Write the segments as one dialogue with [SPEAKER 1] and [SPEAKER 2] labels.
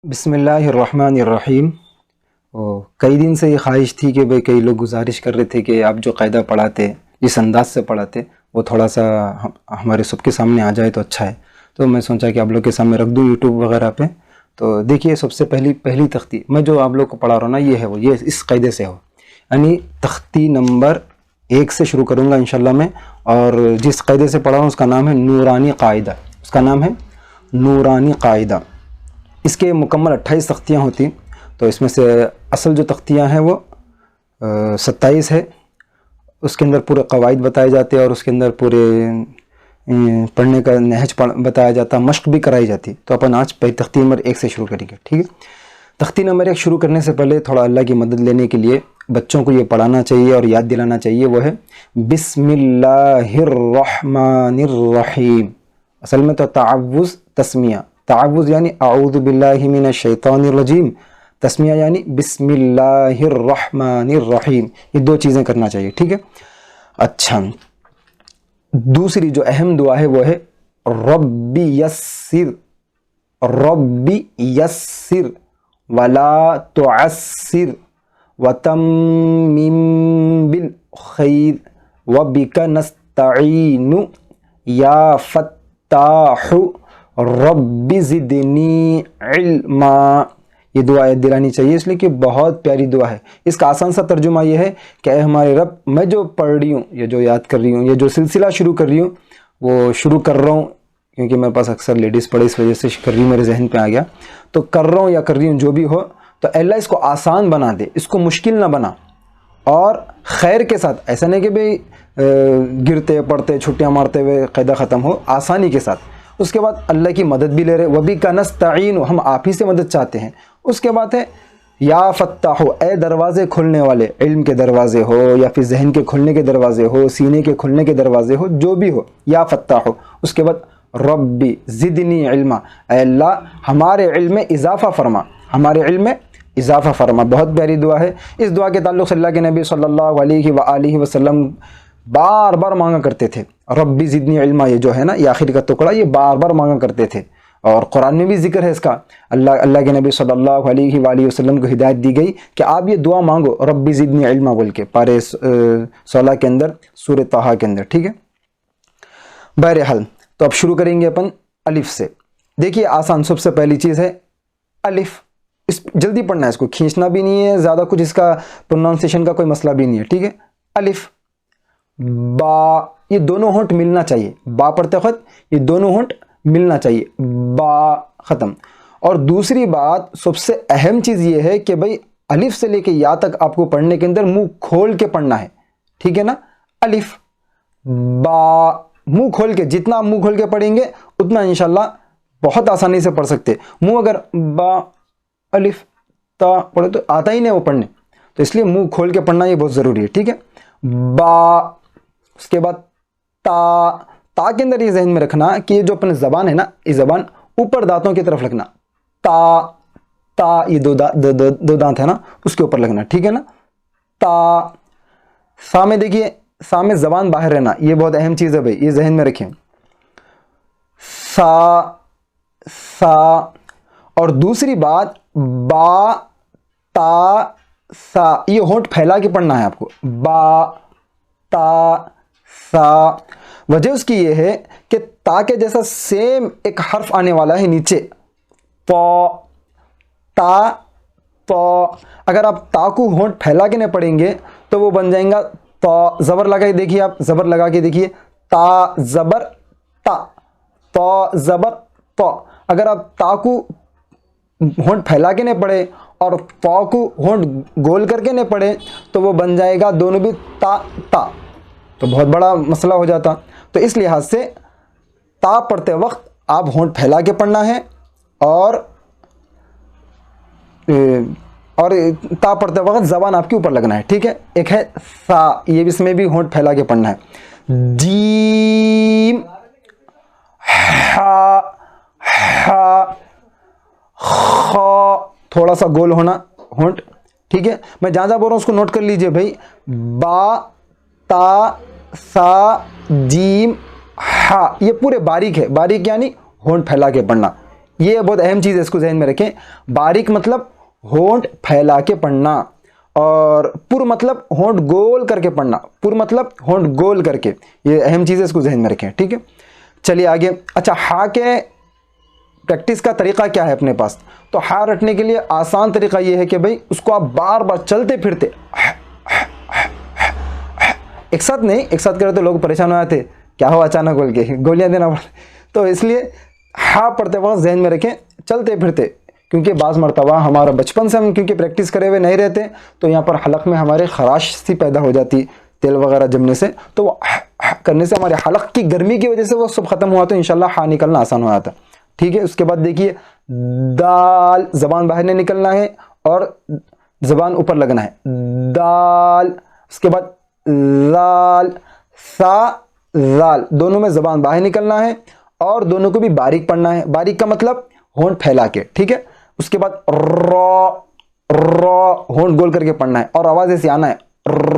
[SPEAKER 1] بسم اللہ الرحمن الرحیم۔ کئی دن سے یہ خواہش تھی کہ کئی لوگ گزارش کر رہے تھے کہ آپ جو قاعدہ پڑھاتے جس انداز سے پڑھاتے وہ تھوڑا سا ہمارے سب کے سامنے آ جائے تو اچھا ہے، تو میں سوچا کہ آپ لوگ کے سامنے رکھ دوں یوٹیوب وغیرہ پہ۔ تو دیکھیے، سب سے پہلی تختی میں جو آپ لوگ کو پڑھا رہا ہوں نا، یہ اس قاعدے سے ہو، یعنی تختی نمبر 1 سے شروع کروں گا انشاءاللہ میں، اور جس قاعدے سے پڑھا رہا ہوں اس کا نام ہے نورانی قاعدہ، اس کا نام ہے نورانی قاعدہ۔ اس کے مکمل 28 تختیاں ہوتی، تو اس میں سے اصل جو تختیاں ہیں وہ 27 ہے، اس کے اندر پورے قواعد بتائے جاتے ہیں اور اس کے اندر پورے پڑھنے کا نہج بتایا جاتا، مشق بھی کرائی جاتی۔ تو اپن آج پہلی تختی نمبر 1 سے شروع کریں گے، ٹھیک ہے؟ تختی نمبر 1 شروع کرنے سے پہلے تھوڑا اللہ کی مدد لینے کے لیے بچوں کو یہ پڑھانا چاہیے اور یاد دلانا چاہیے، وہ ہے بسم اللہ الرحمن الرحیم۔ اصل میں تو تعوذ تسمیہ، تعوذ یعنی اعوذ باللہ من الشیطان الرجیم، تسمیہ یعنی بسم اللہ الرحمن الرحیم، یہ 2 چیزیں کرنا چاہیے، ٹھیک ہے؟ اچھا، دوسری جو اہم دعا ہے وہ ہے ربی یسر، ربی یسر ولا تعسر وتمم بالخیر وبک نستعین یا فتاح رب زدنی علما۔ یہ دعا یاد دلانی چاہیے، اس لیے کہ بہت پیاری دعا ہے۔ اس کا آسان سا ترجمہ یہ ہے کہ اے ہمارے رب، میں جو پڑھ رہی ہوں، یہ جو یاد کر رہی ہوں، یہ جو سلسلہ شروع کر رہی ہوں، وہ شروع کر رہا ہوں کیونکہ میرے پاس اکثر لیڈیز پڑھے، اس وجہ سے کر رہی ہوں، میرے ذہن پہ آ گیا، تو کر رہا ہوں یا کر رہی ہوں جو بھی ہو، تو اللہ اس کو آسان بنا دے، اس کو مشکل نہ بنا، اور خیر کے ساتھ، ایسا نہیں کہ بھئی گرتے پڑتے چھٹیاں مارتے ہوئے قاعدہ ختم ہو، آسانی کے ساتھ۔ اس کے بعد اللہ کی مدد بھی لے رہے، وَبِكَ نَسْتَعِينُ، ہم آپ ہی سے مدد چاہتے ہیں۔ اس کے بعد ہے یا فتاح، اے دروازے کھولنے والے، علم کے دروازے ہو یا پھر ذہن کے کھلنے کے دروازے ہو، سینے کے کھلنے کے دروازے ہو، جو بھی ہو، یا فتاح۔ اس کے بعد ربی زدنی علما، اے اللہ ہمارے علم میں اضافہ فرما، ہمارے علم میں اضافہ فرما۔ بہت پیاری دعا ہے۔ اس دعا کے تعلق سے اللہ کے نبی صلی اللہ علیہ وآلہ وسلم بار بار مانگا کرتے تھے، ربی زدنی علما، یہ جو ہے نا، یہ آخر کا ٹکڑا، یہ بار بار مانگا کرتے تھے، اور قرآن میں بھی ذکر ہے اس کا۔ اللہ کے نبی صلی اللہ علیہ وآلہ وسلم کو ہدایت دی گئی کہ آپ یہ دعا مانگو، ربی زدنی علما بول کے، پارے 16 کے اندر، سورہ طٰہٰ کے اندر، ٹھیک ہے؟ بہرحال، تو اب شروع کریں گے اپن الف سے۔ دیکھیے، آسان، سب سے پہلی چیز ہے الف، جلدی پڑھنا ہے، اس کو کھینچنا بھی نہیں ہے زیادہ، کچھ اس کا پروننسیشن کا کوئی مسئلہ بھی نہیں ہے، ٹھیک ہے؟ الف، با، یہ دونوں ہونٹ ملنا چاہیے، با پڑھتے وقت یہ دونوں ہونٹ ملنا چاہیے، با، ختم۔ اور دوسری بات، سب سے اہم چیز یہ ہے کہ بھئی الف سے لے کے یا تک آپ کو پڑھنے کے اندر منہ کھول کے پڑھنا ہے، ٹھیک ہے نا؟ الف، با، منہ کھول کے، جتنا آپ منہ کھول کے پڑھیں گے اتنا انشاءاللہ بہت آسانی سے پڑھ سکتے۔ منہ اگر با الف تا پڑھے تو آتا ہی نہیں وہ پڑھنے، تو اس لیے منہ کھول کے پڑھنا یہ بہت ضروری ہے، ٹھیک ہے؟ با، اس کے بعد تا کے اندر یہ ذہن میں رکھنا کہ یہ جو اپنے زبان ہے نا، یہ زبان اوپر دانتوں کی طرف رکھنا، تا، یہ دو دانت ہے نا، اس کے اوپر لگنا، ٹھیک ہے نا؟ تا، سا میں دیکھیے، سا میں زبان باہر رہنا، یہ بہت اہم چیز ہے بھائی، یہ ذہن میں رکھیں۔ سا، اور دوسری بات، با، تا، سا، یہ ہونٹ پھیلا کے پڑھنا ہے آپ کو، با، تا، سا۔ وجہ اس کی یہ ہے کہ تا کے جیسا سیم ایک حرف آنے والا ہے نیچے، پا، تا، پا۔ اگر آپ تا کو ہونٹ پھیلا کے نہیں پڑھیں گے تو وہ بن جائیں گا تا، زبر لگا کے دیکھیے، آپ زبر لگا کے دیکھیے، تا زبر تا، تا زبر تا۔ اگر آپ تا کو ہونٹ پھیلا کے نہیں پڑھے اور پا کو ہونٹ گول کر کے نہیں پڑھے تو وہ بن جائے گا دونوں بھی تا، تو بہت بڑا مسئلہ ہو جاتا۔ تو اس لحاظ سے تا پڑھتے وقت آپ ہونٹ پھیلا کے پڑھنا ہے، اور تا پڑھتے وقت زبان آپ کے اوپر لگنا ہے، ٹھیک ہے؟ ایک ہے سا، یہ اس میں بھی ہونٹ پھیلا کے پڑھنا ہے۔ جیم، ہا، خا، تھوڑا سا گول ہونا ہونٹ، ٹھیک ہے؟ میں جہاں بول رہا ہوں اس کو نوٹ کر لیجئے بھائی، با، تا، سا، جیم، ہا، یہ پورے باریک ہے، باریک یعنی ہونٹ پھیلا کے پڑھنا، یہ بہت اہم چیز ہے، اس کو ذہن میں رکھیں. باریک مطلب ہونٹ پھیلا کے پڑھنا، اور پر مطلب ہونٹ گول کر کے پڑھنا. پر مطلب ہونٹ گول کر کے، یہ اہم چیز ہے، اس کو ذہن میں رکھیں. ٹھیک ہے، چلیے آگے. اچھا، ہا کے پریکٹس کا طریقہ کیا ہے اپنے پاس؟ تو ہا رٹنے کے لیے آسان طریقہ یہ ہے کہ بھائی اس کو آپ بار بار چلتے پھرتے، ایک ساتھ نہیں، ایک ساتھ کرے تو لوگ پریشان ہو جاتے، کیا ہو اچانک بول کے گولیاں دینا پڑتا. تو اس لیے ہا پڑھتے وقت ذہن میں رکھیں چلتے پھرتے، کیونکہ بعض مرتبہ ہمارا بچپن سے ہم کیونکہ پریکٹس کرے ہوئے نہیں رہتے، تو یہاں پر حلق میں ہمارے خراش سی پیدا ہو جاتی تیل وغیرہ جمنے سے، تو وہ کرنے سے ہمارے حلق کی گرمی کی وجہ سے وہ سب ختم ہوا، تو انشاءاللہ ہا نکلنا آسان ہو جاتا. ٹھیک ہے، اس کے بعد دیکھیے دال، زبان باہر نہیں نکلنا ہے اور زبان اوپر لگنا ہے، دال. اس کے بعد لال، سا لال، دونوں میں زبان باہر نکلنا ہے اور دونوں کو بھی باریک پڑھنا ہے. باریک کا مطلب ہونٹ پھیلا کے. ٹھیک ہے، اس کے بعد را، را ہونٹ گول کر کے پڑھنا ہے اور آواز ایسے آنا ہے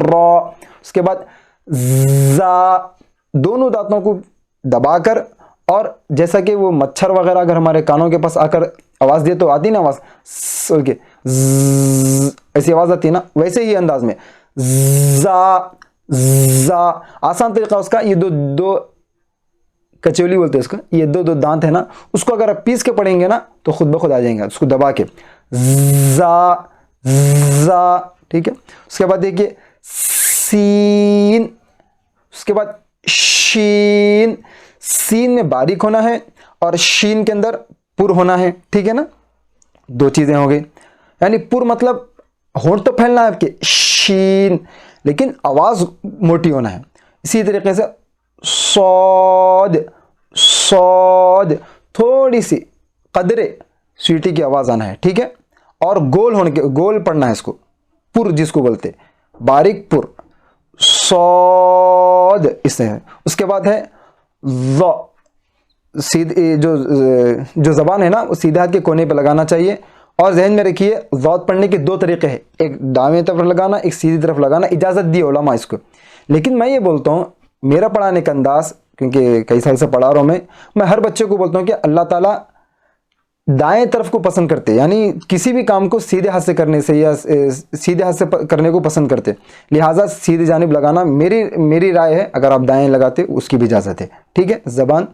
[SPEAKER 1] را. اس کے بعد زا، دونوں دانتوں کو دبا کر، اور جیسا کہ وہ مچھر وغیرہ اگر ہمارے کانوں کے پاس آ کر آواز دے تو آتی نا آواز کے ایسی آواز آتی ہے نا، ویسے ہی انداز میں زا. زا آسان طریقہ اس کا، یہ دو کچولی بولتے ہیں اس کا، یہ دو دانت ہے نا، اس کو اگر آپ پیس کے پڑھیں گے نا تو خود بخود آ جائیں گے، اس کو دبا کے زا زا. ٹھیک ہے، اس کے بعد دیکھیے سین، اس کے بعد شین. سین میں باریک ہونا ہے اور شین کے اندر پر ہونا ہے. ٹھیک ہے نا، دو چیزیں ہو گئی. یعنی پر مطلب ہونٹ تو پھیلنا ہے آپ کے، شین لیکن آواز موٹی ہونا ہے. اسی طریقے سے صاد، صاد تھوڑی سی قدرے سیٹی کی آواز آنا ہے. ٹھیک ہے، اور گول ہونے کے، گول پڑھنا ہے اس کو، پر جس کو بولتے باریک پر، صاد اس سے ہے. اس کے بعد ہے ظ، سیدھی جو زبان ہے نا وہ سیدھے ہاتھ کے کونے پہ لگانا چاہیے. اور ذہن میں رکھیے ضاد پڑھنے کے دو طریقے ہیں، ایک دائیں طرف لگانا، ایک سیدھی طرف لگانا. اجازت دی علماء اس کو، لیکن میں یہ بولتا ہوں میرا پڑھانے کا انداز، کیونکہ کئی سال سے پڑھا رہا ہوں میں ہر بچے کو بولتا ہوں کہ اللہ تعالیٰ دائیں طرف کو پسند کرتے، یعنی کسی بھی کام کو سیدھے ہاتھ سے کرنے سے یا سیدھے ہاتھ سے کرنے کو پسند کرتے، لہٰذا سیدھی جانب لگانا میری رائے ہے. اگر آپ دائیں لگاتے اس کی بھی اجازت ہے. ٹھیک ہے، زبان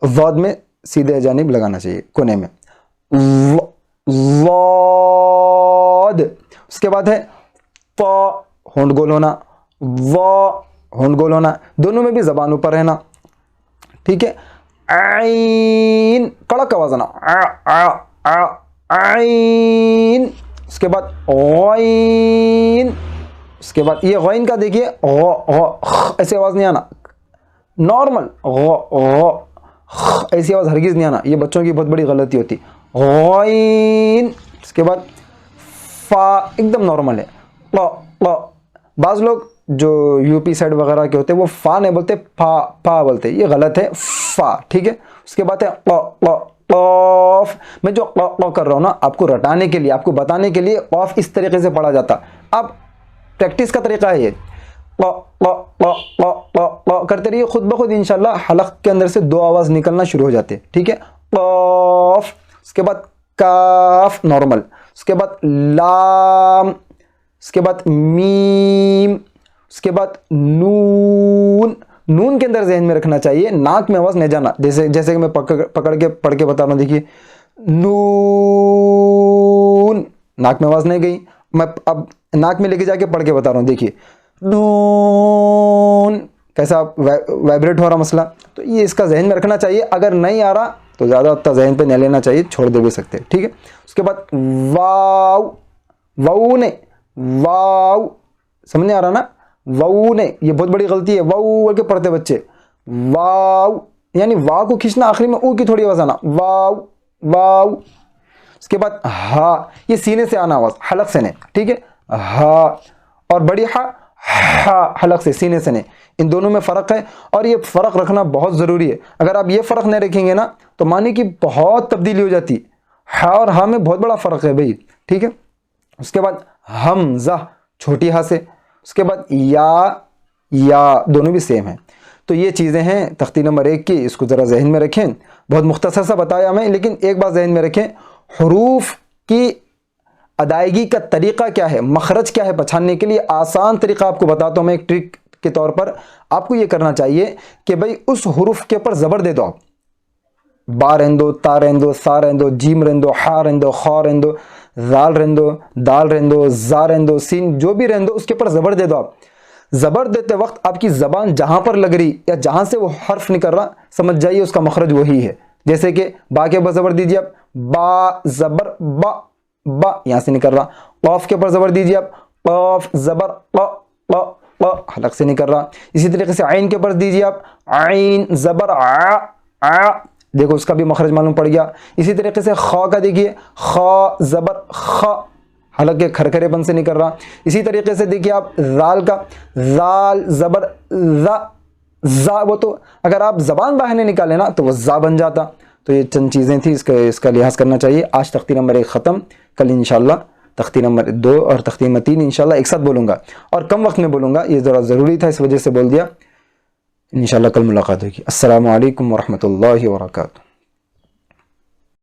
[SPEAKER 1] ضاد میں سیدھے جانب لگانا چاہیے کونے میں. ضاد. اس کے بعد ہے طا، ہونٹ گول ہونا، وا ہونٹ گول ہونا، دونوں میں بھی زبان اوپر رہنا. ٹھیک ہے، عین کڑک آواز آنا، عین. اس کے بعد غین. اس کے بعد یہ غین کا دیکھیے ایسی آواز نہیں آنا، نارمل ایسی آواز ہرگز نہیں آنا، یہ بچوں کی بہت بڑی غلطی ہوتی. غین. اس کے بعد فا ایک دم نارمل ہے. بعض لوگ جو یو پی سائڈ وغیرہ کے ہوتے ہیں وہ فا نہیں بولتے، پا بولتے، یہ غلط ہے، فا. ٹھیک ہے، اس کے بعد ہے قاف. میں جو کر رہا ہوں نا آپ کو رٹانے کے لیے، آپ کو بتانے کے لیے قاف اس طریقے سے پڑھا جاتا. اب پریکٹس کا طریقہ ہے یہ، کرتے رہیے، خود بخود انشاءاللہ حلق کے اندر سے دو آواز نکلنا شروع ہو جاتے. ٹھیک ہے، قاف. اس کے بعد کاف نارمل. اس کے بعد لام. اس کے بعد میم. اس کے بعد نون. نون کے اندر ذہن میں رکھنا چاہیے ناک میں آواز نہیں جانا، جیسے کہ میں پکڑ کے پڑھ کے بتا رہا ہوں. دیکھیے نون، ناک میں آواز نہیں گئی، میں اب ناک میں لے کے جا کے پڑھ کے بتا رہا ہوں. دیکھیے نون کیسا وائبریٹ ہو رہا مسئلہ. تو یہ اس کا ذہن میں رکھنا چاہیے، اگر نہیں آ رہا تو زیادہ اتنا ذہن پہ نہیں لینا چاہیے، چھوڑ دے بھی سکتے. ٹھیک ہے، اس کے بعد واو. واو نے، واو سمجھ نہیں آ رہا نا، واو نے، یہ بہت بڑی غلطی ہے واو کے پڑھتے بچے. واو یعنی واو کو کھینچنا، آخری میں او کی تھوڑی آواز آنا، واو واو. اس کے بعد ہا، یہ سینے سے آنا آواز، حلق سے نہیں. ٹھیک ہے، ہا. اور بڑی ہا، ہا حلق سے، سینے سے نہیں. ان دونوں میں فرق ہے اور یہ فرق رکھنا بہت ضروری ہے. اگر آپ یہ فرق نہیں رکھیں گے نا تو معنی کی بہت تبدیلی ہو جاتی. ہا اور ہا میں بہت بڑا فرق ہے بھائی. ٹھیک ہے، اس کے بعد حمزہ چھوٹی ہا سے. اس کے بعد یا دونوں بھی سیم ہیں. تو یہ چیزیں ہیں تختی نمبر 1 کی، اس کو ذرا ذہن میں رکھیں. بہت مختصر سا بتایا میں، لیکن ایک بات ذہن میں رکھیں، حروف کی ادائیگی کا طریقہ کیا ہے، مخرج کیا ہے پہچاننے کے لیے آسان طریقہ آپ کو بتاتا ہوں میں ایک ٹرک کے طور پر۔ آپ کو یہ کرنا چاہیے کہ بھئی اس حروف کے اوپر زبر دے دو، آپ با رہندو، تا رہندو، سا رہندو، جیم رہندو، ہا رہندو، خا رہندو، زال رہندو، دال رہندو، زا رہندو، سین، جو بھی رہندو اس کے اوپر زبر دے دو۔ آپ زبر دیتے وقت آپ کی زبان جہاں پر لگ رہی یا جہاں سے وہ حرف نکل رہا، سمجھ جائیے اس کا مخرج وہی ہے۔ جیسے کہ با کے اوپر زبر دیجیے آپ، با زبر با، با یہاں سے نکل رہا۔ قاف کے اوپر زبر دیجیے آپ، قاف زبر ق، ق، ق حلق سے نکل رہا۔ اسی طریقے سے عین کے اوپر دیجیے آپ، عین زبر ع، ع، دیکھو اس کا بھی مخرج معلوم پڑ گیا۔ اسی طریقے سے خا کا دیکھیے، خا زبر خ، حلق کے کھرکھرے پن سے نکل رہا۔ اسی طریقے سے دیکھیے آپ زال کا، زال زبر ز، زا، وہ تو اگر آپ زبان باہر نہیں نکالے نا تو وہ زا بن جاتا۔ تو یہ چند چیزیں تھیں، اس کا لحاظ کرنا چاہیے۔ آج تختی نمبر 1 ختم، کل انشاءاللہ تختی نمبر 2 اور تختی نمبر 3 انشاءاللہ ایک ساتھ بولوں گا، اور کم وقت میں بولوں گا، یہ ذرا ضروری تھا اس وجہ سے بول دیا۔ انشاءاللہ کل ملاقات ہوگی۔ السلام علیکم ورحمۃ اللہ وبرکاتہ۔